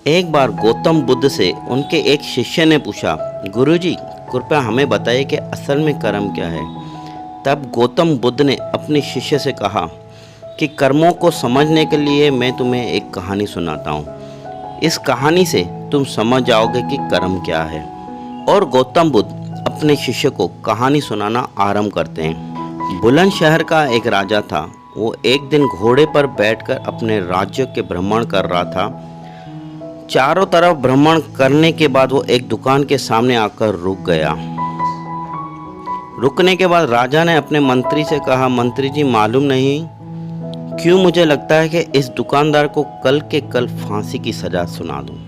एक बार गौतम बुद्ध से उनके एक शिष्य ने पूछा, गुरुजी कृपया हमें बताइए कि असल में कर्म क्या है। तब गौतम बुद्ध ने अपने शिष्य से कहा कि कर्मों को समझने के लिए मैं तुम्हें एक कहानी सुनाता हूँ। इस कहानी से तुम समझ जाओगे कि कर्म क्या है। और गौतम बुद्ध अपने शिष्य को कहानी सुनाना आरंभ करते हैं। बुलंदशहर का एक राजा था। वो एक दिन घोड़े पर बैठकर अपने राज्य के भ्रमण कर रहा था। चारों तरफ भ्रमण करने के बाद वो एक दुकान के सामने आकर रुक गया। रुकने के बाद राजा ने अपने मंत्री से कहा, मंत्री जी मालूम नहीं क्यों मुझे लगता है कि इस दुकानदार को कल के कल फांसी की सजा सुना दूं।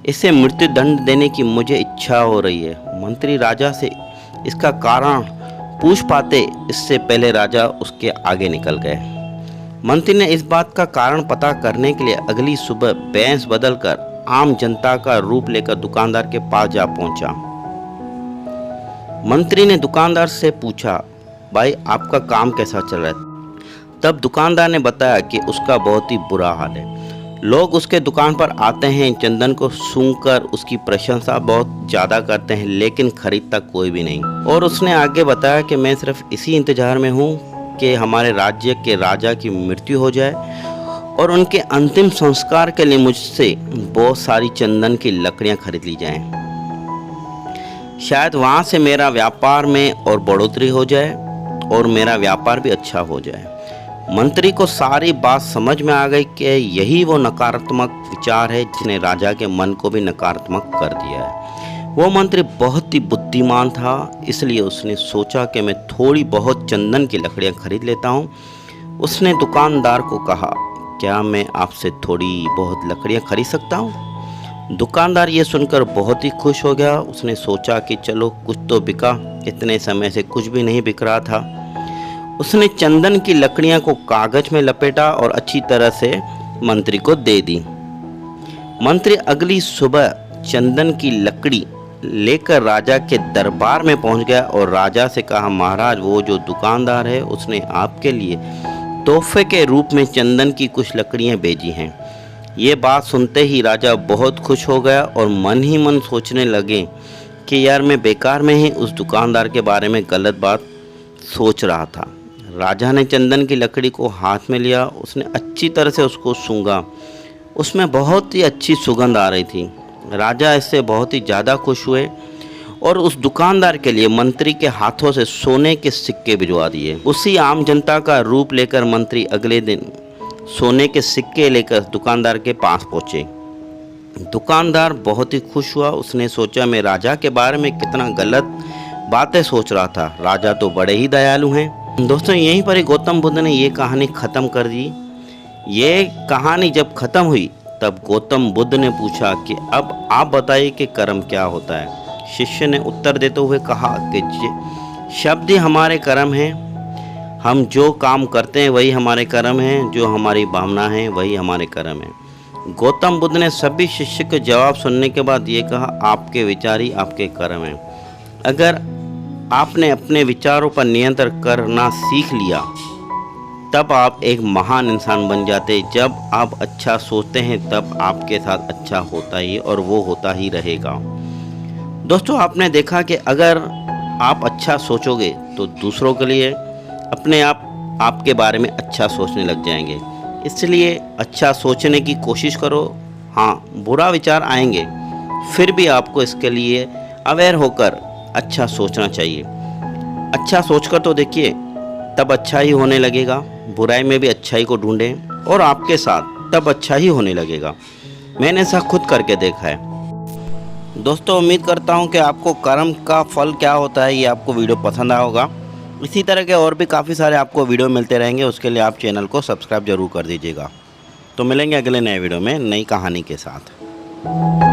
इसे मृत्यु दंड देने की मुझे इच्छा हो रही है। मंत्री राजा से इसका कारण पूछ पाते इससे पहले राजा उसके आगे निकल गए। मंत्री ने इस बात का कारण पता करने के लिए अगली सुबह भैंस बदलकर आम जनता का रूप लेकर दुकानदार के पास जा पहुंचा। मंत्री ने दुकानदार से पूछा, भाई आपका काम कैसा चल रहा है। तब दुकानदार ने बताया कि उसका बहुत ही बुरा हाल है। लोग उसके दुकान पर आते हैं, चंदन को सूंघकर उसकी प्रशंसा बहुत ज़्यादा करते हैं, लेकिन खरीदता कोई भी नहीं। और उसने आगे बताया कि मैं सिर्फ इसी इंतजार में हूँ कि हमारे राज्य के राजा की मृत्यु हो जाए और उनके अंतिम संस्कार के लिए मुझसे बहुत सारी चंदन की लकड़ियाँ खरीद ली जाएं। शायद वहाँ से मेरा व्यापार में और बढ़ोतरी हो जाए और मेरा व्यापार भी अच्छा हो जाए। मंत्री को सारी बात समझ में आ गई कि यही वो नकारात्मक विचार है जिसने राजा के मन को भी नकारात्मक कर दिया है। वो मंत्री बहुत ही बुद्धिमान था, इसलिए उसने सोचा कि मैं थोड़ी बहुत चंदन की लकड़ियाँ खरीद लेता हूँ। उसने दुकानदार को कहा, क्या मैं आपसे थोड़ी बहुत लकड़ियाँ खरीद सकता हूँ। दुकानदार ये सुनकर बहुत ही खुश हो गया। उसने सोचा कि चलो कुछ तो बिका, इतने समय से कुछ भी नहीं बिक रहा था। उसने चंदन की लकड़ियाँ को कागज में लपेटा और अच्छी तरह से मंत्री को दे दी। मंत्री अगली सुबह चंदन की लकड़ी लेकर राजा के दरबार में पहुंच गया और राजा से कहा, महाराज वो जो दुकानदार है उसने आपके लिए तोहफे के रूप में चंदन की कुछ लकड़ियां भेजी हैं। ये बात सुनते ही राजा बहुत खुश हो गया और मन ही मन सोचने लगे कि यार मैं बेकार में ही उस दुकानदार के बारे में गलत बात सोच रहा था। राजा ने चंदन की लकड़ी को हाथ में लिया। उसने अच्छी तरह से उसको सूंघा। उसमें बहुत ही अच्छी सुगंध आ रही थी। राजा इससे बहुत ही ज़्यादा खुश हुए और उस दुकानदार के लिए मंत्री के हाथों से सोने के सिक्के भिजवा दिए। उसी आम जनता का रूप लेकर मंत्री अगले दिन सोने के सिक्के लेकर दुकानदार के पास पहुँचे। दुकानदार बहुत ही खुश हुआ। उसने सोचा मैं राजा के बारे में कितना गलत बातें सोच रहा था, राजा तो बड़े ही दयालु हैं। दोस्तों यहीं पर ही गौतम बुद्ध ने ये कहानी ख़त्म कर दी। ये कहानी जब ख़त्म हुई तब गौतम बुद्ध ने पूछा कि अब आप बताइए कि कर्म क्या होता है। शिष्य ने उत्तर देते हुए कहा कि शब्द ही हमारे कर्म हैं। हम जो काम करते हैं वही हमारे कर्म हैं, जो हमारी भावना है वही हमारे कर्म हैं। गौतम बुद्ध ने सभी शिष्य के जवाब सुनने के बाद ये कहा, आपके विचार ही आपके कर्म हैं। अगर आपने अपने विचारों पर नियंत्रण करना सीख लिया तब आप एक महान इंसान बन जाते। जब आप अच्छा सोचते हैं तब आपके साथ अच्छा होता ही और वो होता ही रहेगा। दोस्तों आपने देखा कि अगर आप अच्छा सोचोगे तो दूसरों के लिए अपने आप आपके बारे में अच्छा सोचने लग जाएंगे। इसलिए अच्छा सोचने की कोशिश करो। हाँ, बुरा विचार आएंगे, फिर भी आपको इसके लिए अवेयर होकर अच्छा सोचना चाहिए। अच्छा सोचकर तो देखिए, तब अच्छा ही होने लगेगा। बुराई में भी अच्छाई को ढूंढें और आपके साथ तब अच्छा ही होने लगेगा। मैंने ऐसा खुद करके देखा है। दोस्तों उम्मीद करता हूँ कि आपको कर्म का फल क्या होता है ये आपको वीडियो पसंद आया होगा। इसी तरह के और भी काफ़ी सारे आपको वीडियो मिलते रहेंगे। उसके लिए आप चैनल को सब्सक्राइब जरूर कर दीजिएगा। तो मिलेंगे अगले नए वीडियो में नई कहानी के साथ।